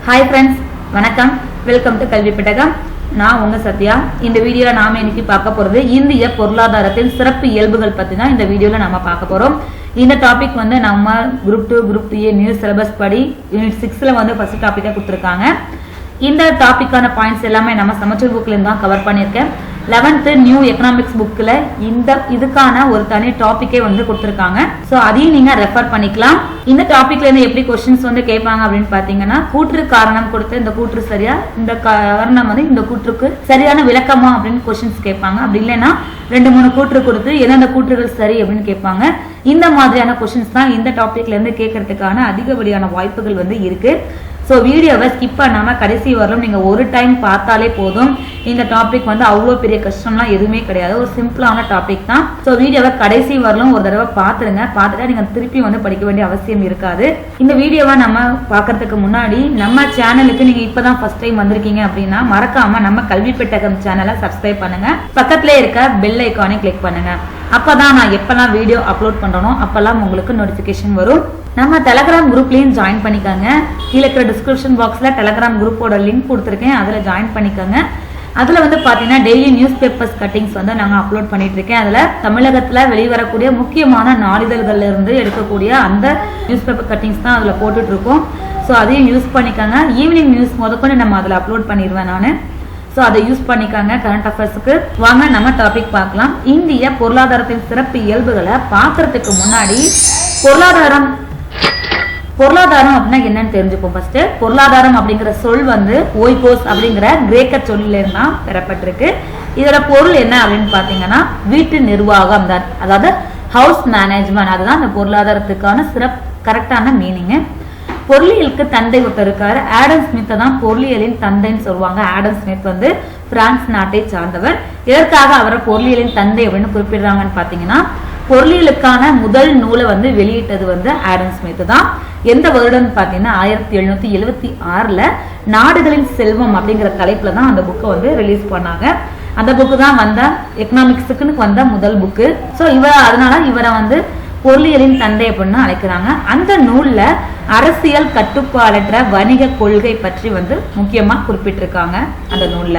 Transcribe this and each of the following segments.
Hi friends, வணக்கம். Welcome to கல்வி பெட்டகம். நான் உங்க சத்யா. இந்த வீடியோல நாம இன்னைக்கு பார்க்க போறது இந்திய பொருளாதாரத்தின் சிறப்பு இயல்புகள் பத்தி தான் இந்த வீடியோல நாம பார்க்க போறோம். இந்த டாபிக் வந்து நம்ம குரூப் 2 குரூப் 3 நியூ சிலபஸ் படி யூனிட் 6ல வந்து ஃபர்ஸ்ட் டாபிக்கா கொடுத்திருக்காங்க. இந்த டாபிக்கான பாயிண்ட்ஸ் எல்லாமே நம்ம சமச்சீர் புக்ல இருந்து தான் கவர் பண்ணிருக்கேன். 11th நியூ எக்கனாமிக்ஸ் புக்ல இதுக்கான ஒரு தனி டாபிக்கே வந்து கொடுத்திருக்காங்க. சோ அதையும் நீங்க ரெஃபர் பண்ணிக்கலாம். இந்த டாபிக்ல இருந்து எப்படி क्वेश्चंस வந்து கேட்பாங்க அப்படினு பாத்தீங்கன்னா கூற்று காரணம் கொடுத்து இந்த கூற்று சரியா இந்த காரணம் வந்து இந்த கூற்றுக்கு சரியான விளக்கமா அப்படினு क्वेश्चंस கேட்பாங்க. அப்படி இல்லனா 2-3 கூற்று கொடுத்து எந்தெந்த கூற்றுகள் சரி அப்படினு கேட்பாங்க. இந்த மாதிரியான क्वेश्चंस தான் இந்த டாபிக்ல இருந்து கேட்கிறதுக்கான அதிகப்படியான வாய்ப்புகள் வந்து இருக்கு. சோ வீடியோவை ஸ்கிப் பண்ணாம கடைசி வரலும் நீங்க ஒரு டைம் பார்த்தாலே போதும். இந்த டாபிக் வந்து அவ்வளோ பெரிய கஷ்டம்லாம் எதுவுமே கிடையாது, ஒரு சிம்பிளான டாபிக் தான். சோ வீடியோவை கடைசி வரலும் ஒரு தடவை பார்த்துருங்க. பார்த்துட்டா நீங்க திருப்பி வந்து படிக்க வேண்டிய அவசியம் இருக்காது. இந்த வீடியோவை நம்ம பார்க்கறதுக்கு முன்னாடி நம்ம சேனலுக்கு நீங்க இப்பதான் ஃபர்ஸ்ட் டைம் வந்திருக்கீங்க அப்படின்னா மறக்காம நம்ம கல்வி பெட்டகம் சேனலை சப்ஸ்கிரைப் பண்ணுங்க. பக்கத்திலே இருக்க பெல் ஐகானை கிளிக் பண்ணுங்க. அப்பதான் நான் எப்பெல்லாம் வீடியோ அப்லோட் பண்றனோ அப்பெல்லாம் உங்களுக்கு நோட்டிபிகேஷன் வரும். நம்ம டெலகிராம் குரூப்லயும் ஜாயின் பண்ணிக்கோங்க. கீழே இருக்கிற டிஸ்கிரிப்ஷன் பாக்ஸ்ல டெலகிராம் குரூப்போட லிங்க் கொடுத்துருக்கேன், அதுல ஜாயின் பண்ணிக்கோங்க. அதுல வந்து பாத்தீங்கன்னா டெய்லி நியூஸ் பேப்பர்ஸ் கட்டிங்ஸ் வந்து நாங்க அப்லோட் பண்ணிட்டு இருக்கேன். அதுல தமிழகத்துல வெளிவரக்கூடிய முக்கியமான நாளிதழ்கள்ல இருந்து எடுக்கக்கூடிய அந்த நியூஸ் பேப்பர் கட்டிங்ஸ் தான் அதுல போட்டுட்டு இருக்கோம். ஸோ அதையும் யூஸ் பண்ணிக்கோங்க. ஈவினிங் நியூஸ் முதற்கொண்டு நம்ம அதுல அப்லோட் பண்ணிடுவேன் நான். ஸோ அதை யூஸ் பண்ணிக்காங்க. கரண்ட் அஃபேர்ஸுக்கு வாங்க நம்ம டாபிக் பார்க்கலாம். இந்திய பொருளாதாரத்தின் சிறப்பு இயல்புகளை பார்க்கறதுக்கு முன்னாடி பொருளாதாரம் அப்படின்னா என்னன்னு தெரிஞ்சுப்போம். ஃபர்ஸ்ட் பொருளாதாரம் அப்படிங்கிற சொல் வந்து ஓய்கோஸ் அப்படிங்கிற கிரேக்க சொல்லில இருந்தா பெறப்பட்டிருக்கு. இதோட பொருள் என்ன அப்படின்னு பாத்தீங்கன்னா வீட்டு நிர்வாகம் தான், அதாவது ஹவுஸ் மேனேஜ்மெண்ட். அதுதான் இந்த பொருளாதாரத்துக்கான கரெக்டான மீனிங். பொருளியலுக்கு தந்தை ஒருத்தர் இருக்காரு, ஆடம் ஸ்மித் தான் பொருளியலின் தந்தைன்னு சொல்லுவாங்க. ஆடம் ஸ்மித் வந்து பிரான்ஸ் நாட்டை சார்ந்தவர். எதற்காக அவரை பொருளியலின் தந்தை அப்படின்னு குறிப்பிடுறாங்கன்னு பாத்தீங்கன்னா பொருளியலுக்கான முதல் நூலை வந்து வெளியிட்டது வந்து ஆடம் ஸ்மித் தான். எந்த வருடம் பாத்தீங்கன்னா 1776ல நாடுகளின் செல்வம் அப்படிங்கிற தலைப்புல தான் அந்த புக்கை வந்து ரிலீஸ் பண்ணாங்க. அந்த புக்கு தான் வந்த எக்கனாமிக்ஸுக்கு வந்த முதல் புக்கு. ஸோ அதனால இவரை வந்து பொருளியலின் தந்தை அப்படின்னு அழைக்கிறாங்க. அந்த நூல்ல அரசியல் கட்டுப்பாடற்ற வணிக கொள்கை பற்றி வந்து முக்கியமா குறிப்பிட்டிருக்காங்க அந்த நூல்ல.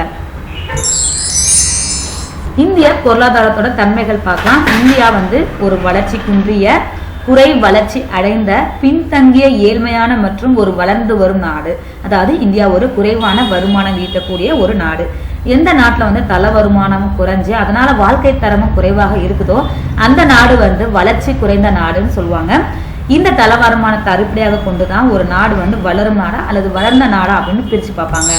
இந்திய பொருளாதாரத்தோட தன்மைகள் பார்க்கலாம். இந்தியா வந்து ஒரு வளர்ச்சி குன்றிய குறை வளர்ச்சி அடைந்த பின்தங்கிய ஏழ்மையான மற்றும் ஒரு வளர்ந்து வரும் நாடு. அதாவது இந்தியா ஒரு குறைவான வருமானம் ஈட்டக்கூடிய ஒரு நாடு. எந்த நாட்டுல வந்து தல வருமானமும் குறைஞ்சு அதனால வாழ்க்கை தரமும் குறைவாக இருக்குதோ அந்த நாடு வந்து வளர்ச்சி குறைந்த நாடுன்னு சொல்லுவாங்க. இந்த தல வருமானத்தை அடிப்படையாக கொண்டுதான் ஒரு நாடு வந்து வளரும் நாடா அல்லது வளர்ந்த நாடா அப்படின்னு பிரிச்சு பார்ப்பாங்க.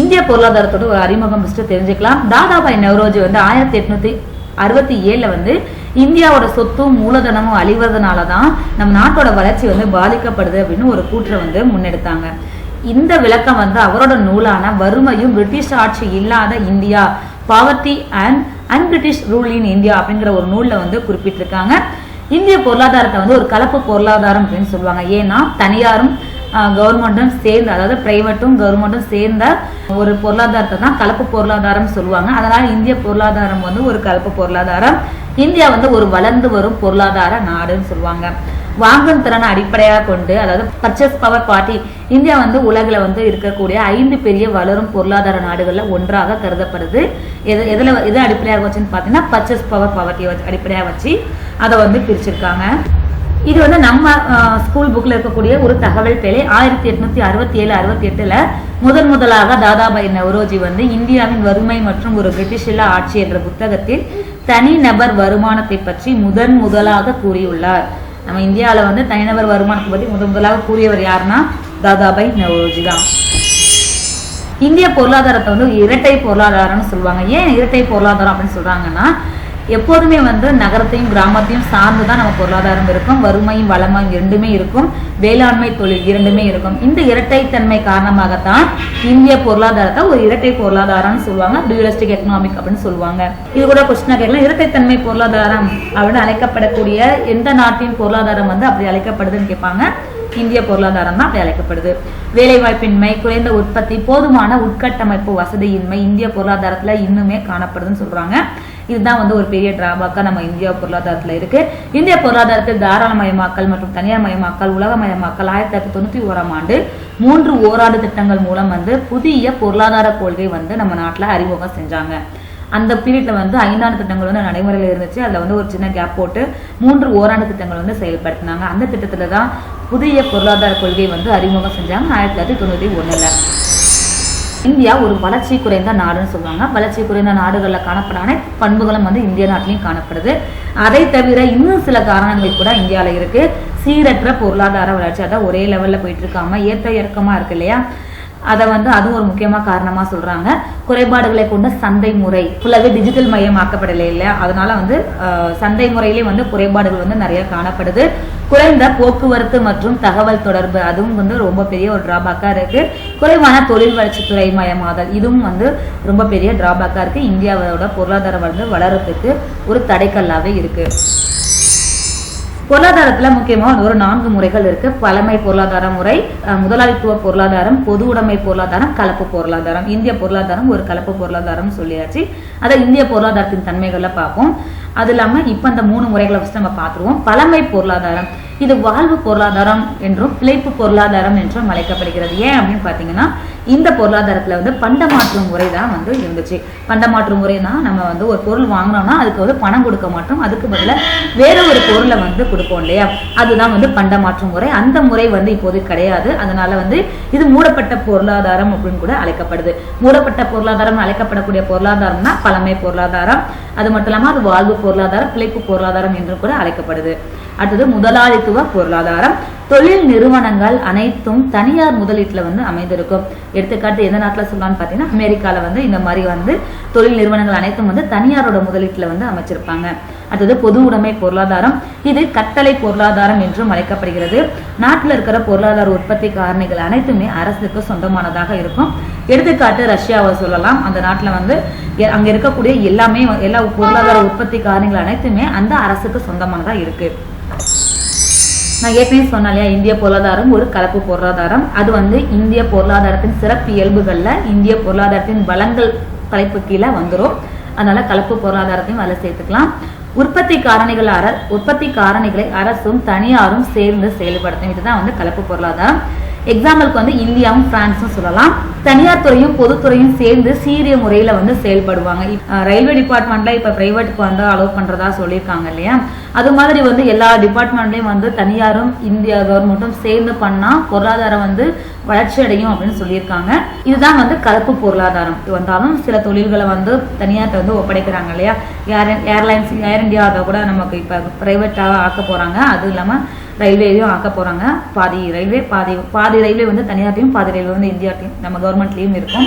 இந்திய பொருளாதாரத்தோட ஒரு அறிமுகம் தெரிஞ்சுக்கலாம். தாதாபாய் நவ்ரோஜி வந்து 1867ல வந்து இந்தியாவோட சொத்தும் மூலதனமும் அழிவதனாலதான் நம்ம நாட்டோட வளர்ச்சி வந்து பாதிக்கப்படுது அப்படின்னு ஒரு கூற்றை வந்து முன்னெடுத்தாங்க. இந்த விளக்கம் வந்து அவரோட நூலான வறுமையும் பிரிட்டிஷ் ஆட்சி இல்லாத India, poverty and un-British rule in India அப்படிங்கிற ஒரு நூல்ல வந்து குறிப்பிட்டிருக்காங்க. இந்திய பொருளாதாரத்தை வந்து ஒரு கலப்பு பொருளாதாரம் அப்படின்னு சொல்லுவாங்க. ஏன்னா தனியாரும் கவர்மெண்ட்டும் சேர்ந்து, அதாவது பிரைவேட்டும் கவர்மெண்ட்டும் சேர்ந்த ஒரு பொருளாதாரத்தை தான் கலப்பு பொருளாதாரம் சொல்லுவாங்க. அதனால இந்திய பொருளாதாரம் வந்து ஒரு கலப்பு பொருளாதாரம். இந்தியா வந்து ஒரு வளர்ந்து வரும் பொருளாதார நாடுன்னு சொல்லுவாங்க. வாங்கும் திறனை அடிப்படையாக கொண்டு, அதாவது பர்ச்சேஸ் பவர் பார்ட்டி, இந்தியா வந்து உலகில வந்து இருக்கக்கூடிய 5 பெரிய வளரும் பொருளாதார நாடுகள்ல ஒன்றாக கருதப்படுது. எது அடிப்படையாக வச்சுன்னு பாத்தீங்கன்னா பர்ச்சேஸ் பவர் பார்ட்டி அடிப்படையாக வச்சு அதை வந்து பிரிச்சிருக்காங்க. இது வந்து நம்ம ஸ்கூல் புக்ல இருக்கக்கூடிய ஒரு தகவல் பேழை. 1867-68ல முதலாக தாதாபாய் நவ்ரோஜி வந்து இந்தியாவின் வறுமை மற்றும் ஒரு பிரிட்டிஷ் இல்ல ஆட்சி என்ற புத்தகத்தில் தனிநபர் வருமானத்தை பற்றி முதலாக கூறியுள்ளார். நம்ம இந்தியாவில வந்து தனிநபர் வருமானத்தை பற்றி முதலாக கூறியவர் யாருன்னா தாதாபாய் நவ்ரோஜி தான். இந்திய பொருளாதாரத்தை வந்து இரட்டை பொருளாதாரம்னு சொல்லுவாங்க. ஏன் இரட்டை பொருளாதாரம் அப்படின்னு சொல்றாங்கன்னா எப்போதுமே வந்து நகரத்தையும் கிராமத்தையும் சார்ந்துதான் நம்ம பொருளாதாரம் இருக்கும். வறுமையும் வளமையும் இரண்டுமே இருக்கும், வேளாண்மை தொழில் இரண்டுமே இருக்கும். இந்த இரட்டைத்தன்மை காரணமாகத்தான் இந்திய பொருளாதாரத்தை ஒரு இரட்டை பொருளாதாரம்னு சொல்லுவாங்க, டுயலிஸ்டிக் எக்கனாமிக் அப்படின்னு சொல்லுவாங்க. இது கூட கொஸ்டினா கேட்கலாம், இரட்டைத்தன்மை பொருளாதாரம் அப்படின்னு அழைக்கப்படக்கூடிய எந்த நாட்டின் பொருளாதாரம் வந்து அப்படி அழைக்கப்படுதுன்னு கேட்பாங்க. இந்திய பொருளாதாரம் தான் அப்படி அழைக்கப்படுது. வேலைவாய்ப்பின்மை, குறைந்த உற்பத்தி, போதுமான உட்கட்டமைப்பு வசதியின்மை இந்திய பொருளாதாரத்துல இன்னுமே காணப்படுதுன்னு சொல்றாங்க. இதுதான் வந்து ஒரு பெரிய டிராபேக்கா நம்ம இந்தியா பொருளாதாரத்துல இருக்கு. இந்திய பொருளாதாரத்தில் தாராளமயமாக்கல் மற்றும் தனியார் மயமாக்கல், உலகமயமாக்கல் 1991ஆம் ஆண்டு 3 ஓராண்டு திட்டங்கள் மூலம் வந்து புதிய பொருளாதார கொள்கை வந்து நம்ம நாட்டுல அறிமுகம் செஞ்சாங்க. அந்த பீரியட்ல வந்து 5 திட்டங்கள் வந்து நடைமுறையில் இருந்துச்சு. அதுல வந்து ஒரு சின்ன கேப் போட்டு 3 ஓராண்டு திட்டங்கள் வந்து செயல்படுத்தினாங்க. அந்த திட்டத்துல தான் புதிய பொருளாதார கொள்கை வந்து அறிமுகம் செஞ்சாங்க 1991ல. இந்தியா ஒரு வளர்ச்சி குறைந்த நாடுன்னு சொல்லுவாங்க. வளர்ச்சி குறைந்த நாடுகளில் காணப்பட அனைத்து பண்புகளும் வந்து இந்திய நாட்டிலையும் காணப்படுது. அதை தவிர இன்னும் சில காரணங்கள் கூட இந்தியாவில் இருக்கு. சீரற்ற பொருளாதார வளர்ச்சி, அதான் ஒரே லெவல்ல போயிட்டு இருக்காம ஏற்ற இறக்கமா இருக்கு இல்லையா, அதை வந்து அதுவும் ஒரு முக்கியமா காரணமா சொல்றாங்க. குறைபாடுகளை கொண்ட சந்தை முறை ஃபுல்லாவே டிஜிட்டல் மயமாக்கப்படலை இல்லையா, அதனால வந்து சந்தை முறையிலே வந்து குறைபாடுகள் வந்து நிறைய காணப்படுது. குறைந்த போக்குவரத்து மற்றும் தகவல் தொடர்பு, அதுவும் வந்து ரொம்ப பெரிய ஒரு டிராபேக்கா இருக்கு. குறைவான தொழில் வளர்ச்சித்துறை மயமாதல், இதுவும் வந்து ரொம்ப பெரிய டிராபேக்கா இருக்கு. இந்தியாவோட பொருளாதாரம் வந்து வளர்றதுக்கு ஒரு தடைக்கல்லாவே இருக்கு. பொருளாதாரத்துல முக்கியமா ஒரு 4 முறைகள் இருக்கு. பழமை பொருளாதார முறை, முதலாளித்துவ பொருளாதாரம், பொது உடைமை பொருளாதாரம், கலப்பு பொருளாதாரம். இந்திய பொருளாதாரம் ஒரு கலப்பு பொருளாதாரம் சொல்லியாச்சு. அதை இந்திய பொருளாதாரத்தின் தன்மைகள்ல பார்ப்போம். அது இல்லாம இப்ப அந்த 3 முறைகளை வச்சு நம்ம பார்த்துருவோம். பழமை பொருளாதாரம் இது வாழ்வு பொருளாதாரம் என்றும் பிழைப்பு பொருளாதாரம் என்றும் அழைக்கப்படுகிறது. ஏன் அப்படின்னு பாத்தீங்கன்னா, இந்த பொருளாதாரத்துல வந்து பண்டமாற்று முறை தான் வந்து இருந்துச்சு. பண்டமாற்று முறைனா நம்ம வந்து ஒரு பொருள் வாங்கினோம்னா அதுக்கு வந்து பணம் கொடுக்க மாட்டோம், அதுக்கு பதிலா வேற ஒரு பொருளை வந்து கொடுப்போம் இல்லையா, அதுதான் வந்து பண்டமாற்று முறை. அந்த முறை வந்து இப்போது கிடையாது. அதனால வந்து இது மூடப்பட்ட பொருளாதாரம் அப்படின்னு கூட அழைக்கப்படுது. மூடப்பட்ட பொருளாதாரம் அழைக்கப்படக்கூடிய பொருளாதாரம்னா பழமை பொருளாதாரம். அது மட்டும் இல்லாம அது வாழ்வு பொருளாதாரம், பிழைப்பு பொருளாதாரம் என்று கூட அழைக்கப்படுது. அடுத்தது முதலாளித்துவ பொருளாதாரம். தொழில் நிறுவனங்கள் அனைத்தும் தனியார் முதலீட்டுல வந்து அமைந்திருக்கும். எடுத்துக்காட்டு எந்த நாட்டுல சொல்லலாம்னு பாத்தீங்கன்னா, அமெரிக்கால வந்து இந்த மாதிரி வந்து தொழில் நிறுவனங்கள் அனைத்தும் வந்து தனியாரோட முதலீட்டுல வந்து அமைச்சிருப்பாங்க. அடுத்தது பொது உடைமை பொருளாதாரம். இது கட்டளை பொருளாதாரம் என்றும் அழைக்கப்படுகிறது. நாட்டுல இருக்கிற பொருளாதார உற்பத்தி காரணிகள் அனைத்துமே அரசுக்கு சொந்தமானதாக இருக்கும். எடுத்துக்காட்டு ரஷ்யாவை சொல்லலாம். அந்த நாட்டுல வந்து அங்க இருக்கக்கூடிய எல்லாமே எல்லா பொருளாதார உற்பத்தி காரணிகள் அனைத்துமே அந்த அரசுக்கு சொந்தமானதா இருக்கு. நான் ஏற்கனவே சொன்னாலையா, இந்திய பொருளாதாரம் ஒரு கலப்பு பொருளாதாரம். அது வந்து இந்திய பொருளாதாரத்தின் சிறப்பு இயல்புகள்ல இந்திய பொருளாதாரத்தின் வளங்கள் தலைப்பு கீழே வந்துடும். அதனால கலப்பு பொருளாதாரத்தையும் அதில் சேர்த்துக்கலாம். உற்பத்தி காரணிகளை அரசும் தனியாரும் சேர்ந்து செயல்படுத்தும். இதுதான் வந்து கலப்பு பொருளாதாரம். எக்ஸாம்பிளுக்கு வந்து இந்தியாவும் பிரான்ஸும் சொல்லலாம். தனியார் துறையும் பொதுத்துறையும் சேர்ந்து சீரிய முறையில வந்து செயல்படுவாங்க. ரயில்வே டிபார்ட்மெண்ட்ல இப்ப பிரைவேட்டுக்கு வந்து அலோவ் பண்றதா சொல்லியிருக்காங்க இல்லையா, அது மாதிரி வந்து எல்லா டிபார்ட்மெண்ட்லயும் வந்து தனியாரும் இந்தியா கவர்மெண்ட்டும் சேர்ந்து பண்ணா பொருளாதாரம் வந்து வளர்ச்சி அடையும் அப்படின்னு சொல்லியிருக்காங்க. இதுதான் வந்து கலப்பு பொருளாதாரம். வந்தாலும் சில தொழில்களை வந்து தனியார்ட்ட வந்து ஒப்படைக்கிறாங்க இல்லையா, ஏர்லைன்ஸ் ஏர் இந்தியா அதை கூட நமக்கு இப்ப பிரைவேட்டாக ஆக்க போறாங்க. அது இல்லாம ரயில்வேயும் ஆக்க போறாங்க. பாதி ரயில்வே வந்து தனியார்ட்டையும் பாதி ரயில்வே வந்து இந்தியாட்டையும் நம்ம கவர்மெண்ட்லயும் இருக்கும்.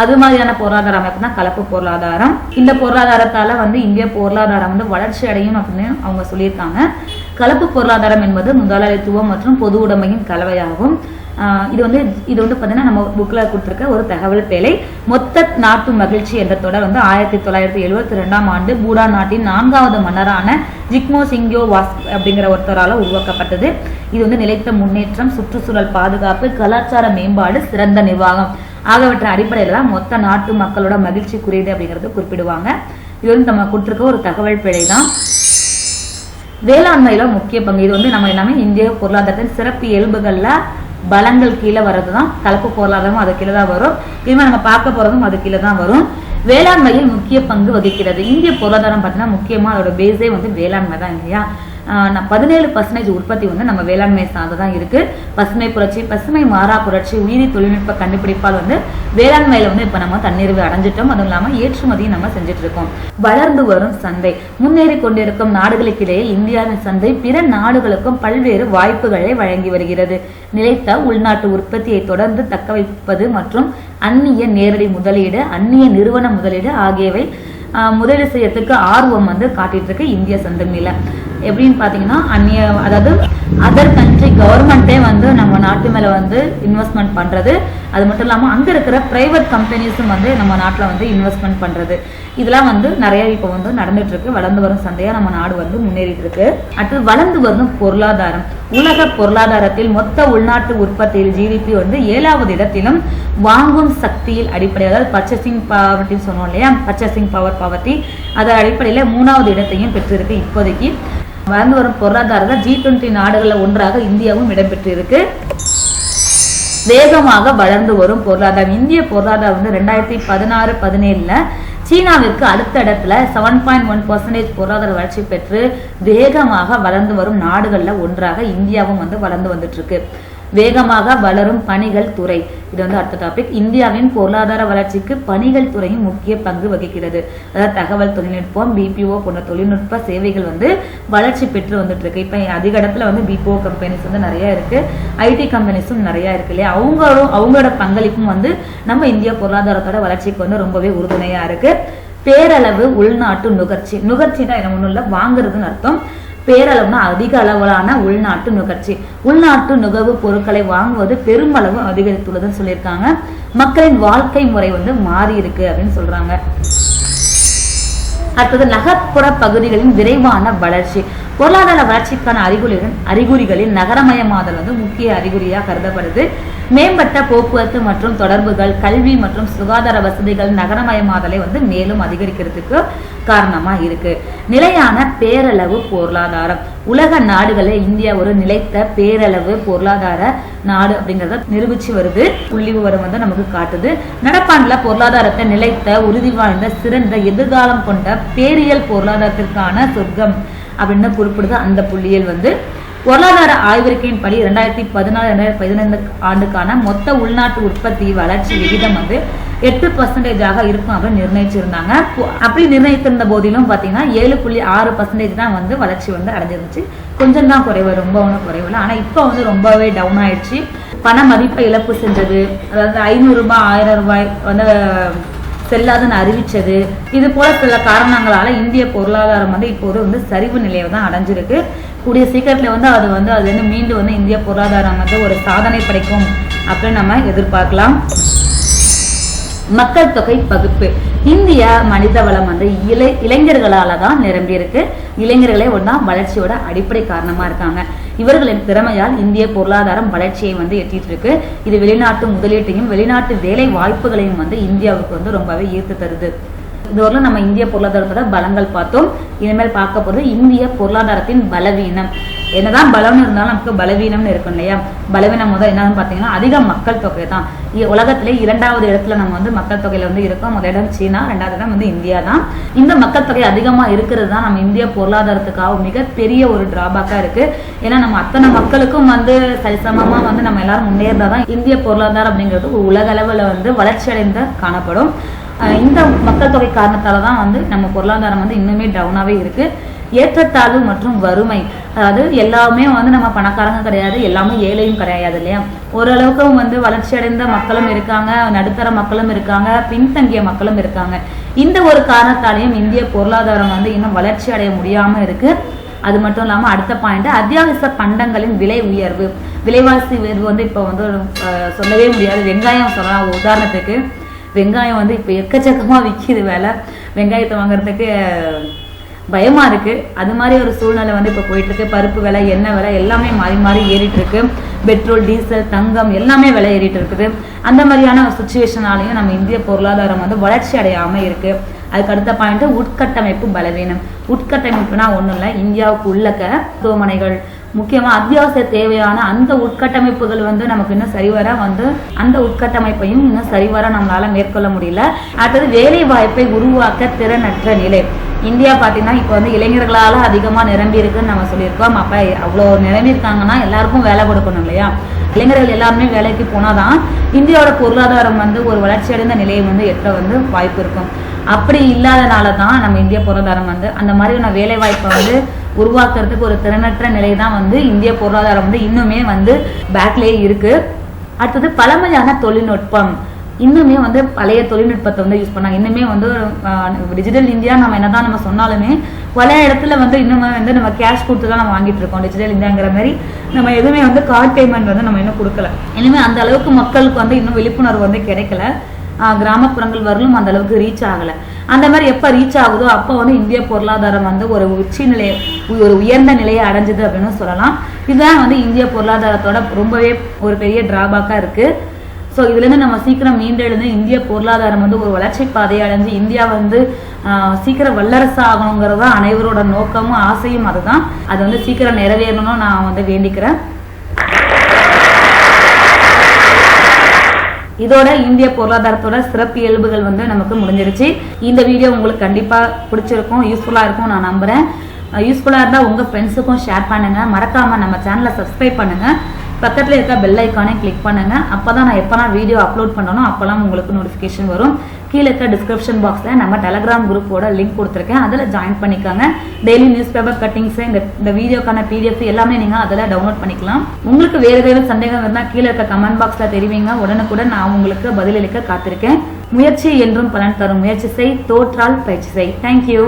அது மாதிரியான பொருளாதார அமைப்பு தான் கலப்பு பொருளாதாரம். இந்த பொருளாதாரத்தால வந்து இந்திய பொருளாதாரம் வந்து வளர்ச்சி அடையும் அப்படின்னு அவங்க சொல்லியிருக்காங்க. கலப்பு பொருளாதாரம் என்பது முதலாளித்துவம் மற்றும் பொது உடைமையின் கலவையாகும். இது வந்து பாத்தீங்கன்னா நம்ம புக்ல கொடுத்திருக்க ஒரு தகவல் பேழை. மொத்த நாட்டு மகிழ்ச்சி என்ற தொடர் வந்து 1972ஆம் ஆண்டு பூடான் நாட்டின் 4வது மன்னரான ஜிக்மோ சிங்யோ வாஸ் அப்படிங்கிற ஒருத்தரால உருவாக்கப்பட்டது. இது வந்து நிலைத்த முன்னேற்றம், சுற்றுச்சூழல் பாதுகாப்பு, கலாச்சார மேம்பாடு, சிறந்த நிர்வாகம் ஆகியவற்றின் அடிப்படையில தான் மொத்த நாட்டு மக்களோட மகிழ்ச்சி குறியீடு அப்படிங்கறது குறிப்பிடுவாங்க. இது வந்து நம்ம கொடுத்திருக்க ஒரு தகவல் பேழை தான். வேளாண்மையில முக்கிய பங்கு. இது வந்து நம்ம எல்லாமே இந்திய பொருளாதாரத்தின் சிறப்பு இயல்புகள்ல பலங்கள் கீழே வர்றதுதான் கலப்பு பொருளாதாரம். அது கீழே தான் வரும். இனிமே நம்ம பார்க்க போறதும் அது கீழே தான் வரும். வேளாண்மையில் முக்கிய பங்கு வகிக்கிறது. இந்திய பொருளாதாரம் பார்த்தீங்கன்னா முக்கியமா அதோட பேஸே வந்து வேளாண்மை தான் இல்லையா. 17% உற்பத்தி வந்து நம்ம வேளாண்மை சார்ந்துதான் இருக்கு. பசுமை புரட்சி, பசுமை மாறா புரட்சி, உயிரி தொழில்நுட்ப கண்டுபிடிப்பால் வந்து வேளாண்மையில வந்து இப்ப நம்ம தன்னிறைவு அடைஞ்சிட்டோம். அதுவும் இல்லாம ஏற்றுமதியும் நம்ம செஞ்சுட்டு இருக்கோம். வளர்ந்து வரும் சந்தை. முன்னேறி கொண்டிருக்கும் நாடுகளுக்கிடையே இந்தியாவின் சந்தை பிற நாடுகளுக்கும் பல்வேறு வாய்ப்புகளை வழங்கி வருகிறது. நிலைத்த உள்நாட்டு உற்பத்தியை தொடர்ந்து தக்க வைப்பது மற்றும் அந்நிய நேரடி முதலீடு, அந்நிய நிறுவன முதலீடு ஆகியவை முதலீடு செய்யறதுக்கு ஆர்வம் வந்து காட்டிட்டு இருக்கு இந்திய சந்தை மேல. எப்படின்னு பாத்தீங்கன்னா அதாவது அதர் கண்ட்ரி கவர்மெண்ட்டே வந்து நம்ம நாட்டு மேல வந்து இன்வெஸ்ட்மெண்ட் பண்றது, அது மட்டும் இல்லாம அங்க இருக்கிற பிரைவேட் கம்பெனிஸும் வந்து நம்ம நாட்டுல வந்து இன்வெஸ்ட்மெண்ட் பண்றது, இதெல்லாம் வந்து நிறைய இப்போ வந்து நடந்துட்டு இருக்கு. வளர்ந்து வரும் சந்தையா நம்ம நாடு வந்து முன்னேறிட்டு இருக்கு. அடுத்து வளர்ந்து வரும் பொருளாதாரம். உலக பொருளாதாரத்தில் மொத்த உள்நாட்டு உற்பத்தியில் ஜிடிபி வந்து 7வது இடத்திலும், வாங்கும் சக்தியில் அடிப்படை அதாவது பர்ச்சேசிங் பவர்ட்டின்னு சொன்னோம் இல்லையா, பர்ச்சேசிங் பவர்ட்டி அதன் அடிப்படையில 3வது இடத்தையும் பெற்றிருக்கு. இப்போதைக்கு வளர்ந்து வரும் பொருளாதாரத்தில் G20 நாடுகளில் ஒன்றாக இந்தியாவும் இடம்பெற்று இருக்கு. வேகமாக வளர்ந்து வரும் பொருளாதாரம். இந்திய பொருளாதாரம் வந்து 2016-17 சீனாவிற்கு அடுத்த இடத்துல 7.1% பொருளாதார வளர்ச்சி பெற்று வேகமாக வளர்ந்து வரும் நாடுகள்ல ஒன்றாக இந்தியாவும் வந்து வளர்ந்து வந்துட்டு இருக்கு. வேகமாக வளரும் பணிகள் துறை, இது வந்து அடுத்த டாபிக். இந்தியாவின் பொருளாதார வளர்ச்சிக்கு பணிகள் துறையும் முக்கிய பங்கு வகிக்கிறது. அதாவது தகவல் தொழில்நுட்பம், BPO போன்ற தொழில்நுட்ப சேவைகள் வந்து வளர்ச்சி பெற்று வந்துட்டு இருக்கு. இப்ப அதிக இடத்துல வந்து BPO கம்பெனிஸ் வந்து நிறைய இருக்கு, IT கம்பெனிஸும் நிறைய இருக்கு இல்லையா. அவங்களோட பங்களிப்பும் வந்து நம்ம இந்திய பொருளாதாரத்தோட வளர்ச்சிக்கு வந்து ரொம்பவே உறுதுணையா இருக்கு. பேரளவு உள்நாட்டு நுகர்ச்சி. நுகர்ச்சினா என்ன ஒண்ணும் இல்ல, வாங்குறதுன்னு அர்த்தம். பேரளவுனா அதிக அளவிலான உள்நாட்டு நுகர்ச்சி. உள்நாட்டு நுகர்வு பொருட்களை வாங்குவது பெருமளவு அதிகரித்துள்ளதுன்னு சொல்லியிருக்காங்க. மக்களின் வாழ்க்கை முறை வந்து மாறி இருக்கு அப்படின்னு சொல்றாங்க. அடுத்தது நகர்ப்புற பகுதிகளின் விரைவான வளர்ச்சி. பொருளாதார வளர்ச்சிக்கான அறிகுறிகளில் நகரமயமாதல் வந்து முக்கிய அறிகுறியாக கருதப்படுது. மேம்பட்ட போக்குவரத்து மற்றும் தொடர்புகள், கல்வி மற்றும் சுகாதார வசதிகள் நகரமயமாதலை வந்து மேலும் அதிகரிக்கிறதுக்கு காரணமா இருக்கு. நிலையான பேரளவு பொருளாதாரம். உலக நாடுகளில் இந்தியா ஒரு நிலைத்த பேரளவு பொருளாதார நாடு அப்படிங்கறத நிரூபிச்சு வருது. புள்ளி விவரம் வந்து நமக்கு காட்டுது. நடப்பாண்டுல பொருளாதாரத்தை நிலைத்த, உறுதி வாய்ந்த, சிறந்த எதிர்காலம் கொண்ட பேரியல் பொருளாதாரத்திற்கான சொர்க்கம் அப்படின்னு குறிப்பிடுது அந்த புள்ளியல் வந்து. பொருளாதார ஆய்வறிக்கையின் படி 2014-2015 ஆண்டுக்கான மொத்த உள்நாட்டு உற்பத்தி வளர்ச்சி விகிதம் வந்து 8% இருக்கும் அப்படின்னு நிர்ணயிச்சிருந்தாங்க. அப்படி நிர்ணயித்திருந்த போதிலும் பாத்தீங்கன்னா 7.6% தான் வந்து வளர்ச்சி வந்து அடைஞ்சிருந்துச்சு. கொஞ்சம் தான் குறைவு, ரொம்ப ஒன்றும் குறைவில்லை. ஆனா இப்ப வந்து ரொம்பவே டவுன் ஆயிடுச்சு. பண மதிப்பை இழப்பு செஞ்சது, அதாவது 500 ரூபாய் 1000 ரூபாய் வந்து செல்லாதுன்னு அறிவிச்சது, இது போல சில காரணங்களால இந்திய பொருளாதாரம் வந்து இப்போது வந்து சரிவு நிலையை தான் அடைஞ்சிருக்கு. கூடிய சீக்கிரத்துல வந்து அது வந்து மீண்டும் வந்து இந்திய பொருளாதாரம் வந்து ஒரு சாதனை படைக்கும் அப்படின்னு நம்ம எதிர்பார்க்கலாம். மக்கள் தொகை பகுப்பு. இந்திய மனித வளம் வந்து இளைஞர்களால தான் நிரம்பி இருக்கு. இளைஞர்களே ஒன்றாம் வளர்ச்சியோட அடிப்படை காரணமா இருக்காங்க. இவர்களின் திறமையால் இந்திய பொருளாதாரம் வளர்ச்சியை வந்து எட்டிட்டு இருக்கு. இது வெளிநாட்டு முதலீட்டையும் வெளிநாட்டு வேலை வாய்ப்புகளையும் வந்து இந்தியாவுக்கு வந்து ரொம்பவே ஈர்த்து தருது. இதுவரை நம்ம இந்திய பொருளாதாரத்தோட பலங்கள் பார்த்தோம். இனிமேல் பார்க்க போறது இந்திய பொருளாதாரத்தின் பலவீனம். என்னதான் பலம் இருந்தாலும் நமக்கு பலவீனம்னு இருக்கும் இல்லையா. பலவீனம் முதல் என்னன்னு பாத்தீங்கன்னா அதிக மக்கள் தொகை தான். உலகத்திலே 2வது இடத்துல நம்ம வந்து மக்கள் தொகையில வந்து இருக்கோம். முதல் இடம் சீனா, 2வது இடம் வந்து இந்தியா தான். இந்த மக்கள் தொகை அதிகமா இருக்கிறது தான் நம்ம இந்திய பொருளாதாரத்துக்காக மிகப்பெரிய ஒரு டிராபேக்கா இருக்கு. ஏன்னா நம்ம அத்தனை மக்களுக்கும் வந்து சரிசமமா வந்து நம்ம எல்லாரும் முன்னேறதான் இந்திய பொருளாதாரம் அப்படிங்கிறது உலக அளவுல வந்து வளர்ச்சி அடைந்த காணப்படும். இந்த மக்கள் தொகை காரணத்தால தான் வந்து நம்ம பொருளாதாரம் வந்து இன்னுமே டவுனாவே இருக்கு. ஏற்றத்தாழ்வு மற்றும் வறுமை, அதாவது எல்லாமே வந்து நம்ம பணக்காரங்க கிடையாது, எல்லாமே ஏழையும் கிடையாது இல்லையா. ஓரளவுக்கு வந்து வளர்ச்சி அடைந்த மக்களும் இருக்காங்க, நடுத்தர மக்களும் இருக்காங்க, பின்தங்கிய மக்களும் இருக்காங்க. இந்த ஒரு காரணத்தாலையும் இந்திய பொருளாதாரம் வந்து இன்னும் வளர்ச்சி அடைய முடியாம இருக்கு. அது மட்டும் இல்லாம அடுத்த பாயிண்ட் அத்தியாவசிய பண்டங்களின் விலை உயர்வு. விலைவாசி உயர்வு வந்து இப்போ வந்து சொல்லவே முடியாது. வெங்காயம் சொல்லலாம் உதாரணத்துக்கு. வெங்காயம் வந்து இப்போ எக்கச்சக்கமா விற்கிது. வேலை வெங்காயத்தை வாங்குறதுக்கு பயமா இருக்கு. அது மாதிரி ஒரு சூழ்நிலை வந்து இப்போ போயிட்டு இருக்கு. பருப்பு விலை, எண்ணெய் விலை எல்லாமே மாறி மாறி ஏறிட்டு இருக்கு. பெட்ரோல், டீசல், தங்கம் எல்லாமே விலை ஏறிட்டு இருக்குது. அந்த மாதிரியான சுச்சுவேஷனாலையும் நம்ம இந்திய பொருளாதாரம் வந்து வளர்ச்சி அடையாம இருக்கு. அதுக்கு அடுத்த பாயிண்ட் உட்கட்டமைப்பு பலவீனம். உட்கட்டமைப்புனா ஒண்ணும் இல்லை, இந்தியாவுக்கு உள்ளக்க மருத்துவமனைகள், முக்கியமா அத்தியாவசிய தேவையான அந்த உட்கட்டமைப்புகள் வந்து நமக்கு இன்னும் சரிவர வந்து அந்த உட்கட்டமைப்பையும் இன்னும் சரிவர நம்மளால மேற்கொள்ள முடியல. அடுத்தது வேலை வாய்ப்பை உருவாக்க திறனற்ற நிலை. இந்தியா பாத்தீங்கன்னா இப்போ வந்து இளைஞர்களால அதிகமா நிரம்பி இருக்குன்னு நம்ம சொல்லியிருக்கோம். அப்ப அவ்வளவு நிரம்பி இருக்காங்கன்னா எல்லாருக்கும் வேலை கொடுக்கணும் இல்லையா. இளைஞர்கள் எல்லாருமே வேலைக்கு போனாதான் இந்தியாவோட பொருளாதாரம் வந்து ஒரு வளர்ச்சி அடைந்த நிலையை வந்து எட்ட வந்து வாய்ப்பு இருக்கும். அப்படி இல்லாதனாலதான் நம்ம இந்திய பொருளாதாரம் வந்து அந்த மாதிரியான வேலை வாய்ப்பை வந்து உருவாக்குறதுக்கு ஒரு திறனற்ற நிலை தான் வந்து இந்திய பொருளாதாரம் வந்து இன்னுமே வந்து பேக்லேயே இருக்கு. அடுத்தது பழமையான தொழில்நுட்பம். இன்னுமே வந்து பழைய தொழில்நுட்பத்தை வந்து யூஸ் பண்ணாங்க. இன்னுமே வந்து டிஜிட்டல் இந்தியா நம்ம என்னதான் நம்ம சொன்னாலுமே பல இடத்துல வந்து இன்னும் வந்து நம்ம கேஷ் கொடுத்து தான் நம்ம வாங்கிட்டு இருக்கோம். டிஜிட்டல் இந்தியாங்கிற மாதிரி நம்ம எதுவுமே வந்து கார்டு பேமெண்ட் வந்து நம்ம இன்னும் கொடுக்கல. இனிமே அந்த அளவுக்கு மக்களுக்கு வந்து இன்னும் விழிப்புணர்வு வந்து கிடைக்கல. கிராமப்புறங்கள் வரலும் அந்த அளவுக்கு ரீச் ஆகல. அந்த மாதிரி எப்ப ரீச் ஆகுதோ அப்ப வந்து இந்திய பொருளாதாரம் வந்து ஒரு ஒரு உயர்ந்த நிலையை அடைஞ்சது அப்படின்னு சொல்லலாம். இதுதான் வந்து இந்திய பொருளாதாரத்தோட ரொம்பவே ஒரு பெரிய டிராபேக்கா இருக்கு. ஸோ இதுல இருந்து நம்ம சீக்கிரம் மீண்டெழுந்து இந்திய பொருளாதாரம் வந்து ஒரு வளர்ச்சி பாதையை அடைஞ்சு இந்தியா வந்து சீக்கிரம் வல்லரசு ஆகணுங்கிறதா அனைவரோட நோக்கமும் ஆசையும். அதுதான் அது வந்து சீக்கிரம் நிறைவேறணும்னு நான் வந்து வேண்டிக்கிறேன். இதோட இந்திய பொருளாதாரத்தோட சிறப்பு இயல்புகள் வந்து நமக்கு முடிஞ்சிருச்சு. இந்த வீடியோ உங்களுக்கு கண்டிப்பா பிடிச்சிருக்கும், யூஸ்ஃபுல்லா இருக்கும் நான் நம்புறேன். யூஸ்ஃபுல்லா இருந்தா உங்க ஃப்ரெண்ட்ஸுக்கும் ஷேர் பண்ணுங்க. மறக்காம நம்ம சேனலை சப்ஸ்கிரைப் பண்ணுங்க. பக்கத்துல இருக்க பெல் ஐக்கானை கிளிக் பண்ணுங்க. அப்பதான் நான் எப்பெல்லாம் வீடியோ அப்லோட் பண்ணணும் அப்பெல்லாம் உங்களுக்கு நோட்டிபிகேஷன் வரும். கீழே இருக்க டிஸ்கிரிப்ஷன் பாக்ஸ்ல நம்ம டெலிகிராம் குரூப்போட லிங்க் கொடுத்துருக்கேன், அதில் ஜாயின் பண்ணிக்கோங்க. டெய்லி நியூஸ் பேப்பர் கட்டிங்ஸ், இந்த வீடியோக்கான PDF எல்லாமே நீங்க அதில் டவுன்லோட் பண்ணிக்கலாம். உங்களுக்கு வேறு ஏதாவது சந்தேகம் இருந்தால் கீழே இருக்க கமெண்ட் பாக்ஸ்ல தெரிவிங்க. உடனுக்குடன் நான் உங்களுக்கு பதிலளிக்க காத்திருக்கேன். முயற்சி என்றும் பலன் தரும். முயற்சி செய், தோற்றால் பயிற்சி செய். தேங்க்யூ.